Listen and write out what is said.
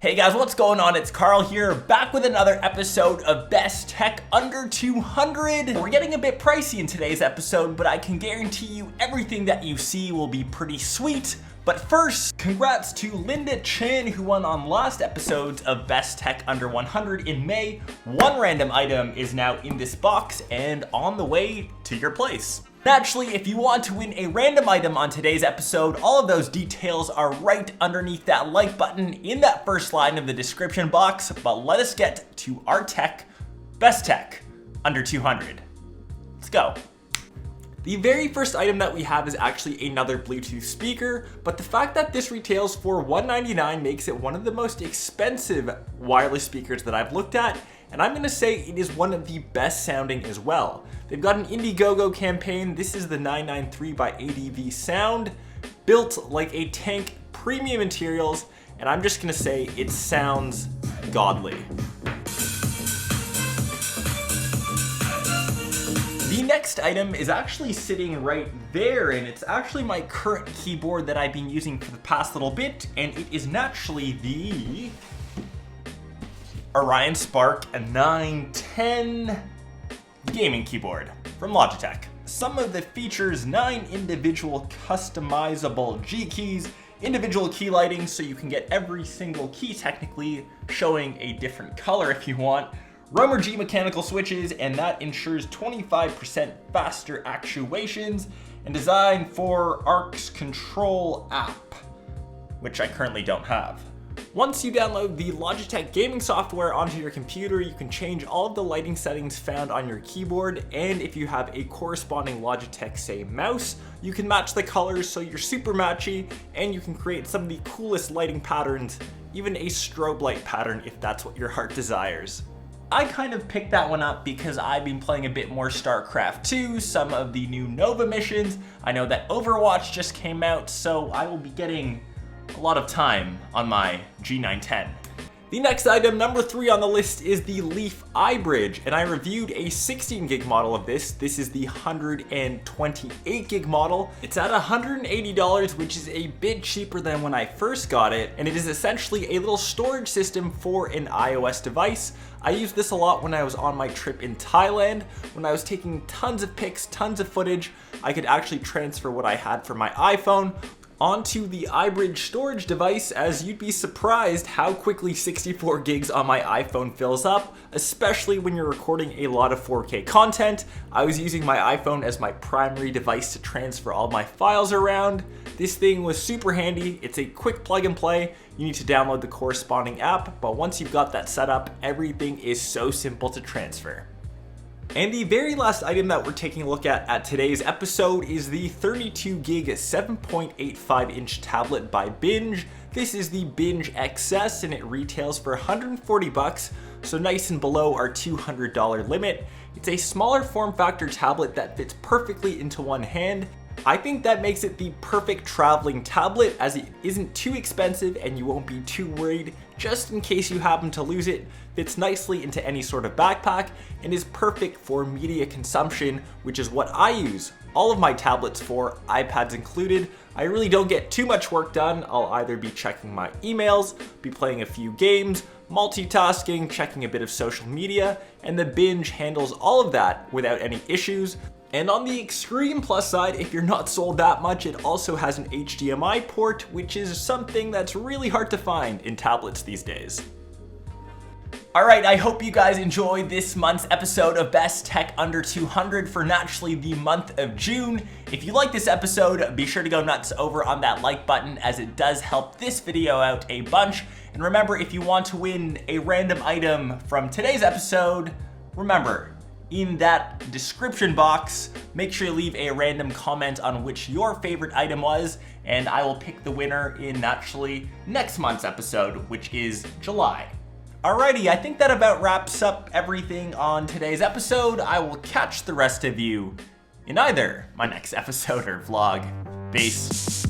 Hey guys, what's going on? It's Karl here, back with another episode of Best Tech Under 200. We're getting a bit pricey in today's episode, but I can guarantee you everything that you see will be pretty sweet. But first, congrats to Linda Chan, who won on last episodes of Best Tech Under 100 in May. One random item is now in this box and on the way to your place. Naturally, if you want to win a random item on today's episode, all of those details are right underneath that like button in that first line of the description box. But let us get to our tech, Best Tech Under 200. Let's go. The very first item that we have is actually another Bluetooth speaker, but the fact that this retails for $199 makes it one of the most expensive wireless speakers that I've looked at, and I'm gonna say it is one of the best sounding as well. They've got an Indiegogo campaign. This is the 993 by ADV Sound, built like a tank, premium materials, and I'm just gonna say it sounds godly. The next item is actually sitting right there, and it's actually my current keyboard that I've been using for the past little bit, and it is naturally the Orion Spark 910 gaming keyboard from Logitech. Some of the features: 9 individual customizable G keys, individual key lighting so you can get every single key technically showing a different color if you want, Romer G mechanical switches, and that ensures 25% faster actuations, and designed for ARC's control app, which I currently don't have. Once you download the Logitech gaming software onto your computer, you can change all of the lighting settings found on your keyboard, and if you have a corresponding Logitech, say, mouse, you can match the colors so you're super matchy, and you can create some of the coolest lighting patterns, even a strobe light pattern if that's what your heart desires. I kind of picked that one up because I've been playing a bit more StarCraft 2, some of the new Nova missions. I know that Overwatch just came out, so I will be getting a lot of time on my G910. The next item, number 3 on the list, is the Leaf iBridge, and I reviewed a 16 gig model of this. This is the 128 gig model. It's at $180, which is a bit cheaper than when I first got it, and it is essentially a little storage system for an iOS device. I used this a lot when I was on my trip in Thailand. When I was taking tons of pics, tons of footage, I could actually transfer what I had from my iPhone onto the iBridge storage device, as you'd be surprised how quickly 64 gigs on my iPhone fills up, especially when you're recording a lot of 4K content. I was using my iPhone as my primary device to transfer all my files around. This thing was super handy. It's a quick plug and play. You need to download the corresponding app, but once you've got that set up, everything is so simple to transfer. And the very last item that we're taking a look at today's episode is the 32 gig 7.85 inch tablet by Binge. This is the Binge XS, and it retails for $140, so nice and below our $200 limit. It's a smaller form factor tablet that fits perfectly into one hand. I think that makes it the perfect traveling tablet, as it isn't too expensive and you won't be too worried just in case you happen to lose it. Fits nicely into any sort of backpack and is perfect for media consumption, which is what I use all of my tablets for, iPads included. I really don't get too much work done. I'll either be checking my emails, be playing a few games, multitasking, checking a bit of social media, and the Binge handles all of that without any issues. And on the extreme plus side, if you're not sold that much, it also has an HDMI port, which is something that's really hard to find in tablets these days. Alright, I hope you guys enjoyed this month's episode of Best Tech Under 200 for naturally the month of June. If you like this episode, be sure to go nuts over on that like button, as it does help this video out a bunch. And remember, if you want to win a random item from today's episode, remember, in that description box, make sure you leave a random comment on which your favorite item was, and I will pick the winner in naturally next month's episode, which is July. Alrighty, I think that about wraps up everything on today's episode. I will catch the rest of you in either my next episode or vlog. Peace.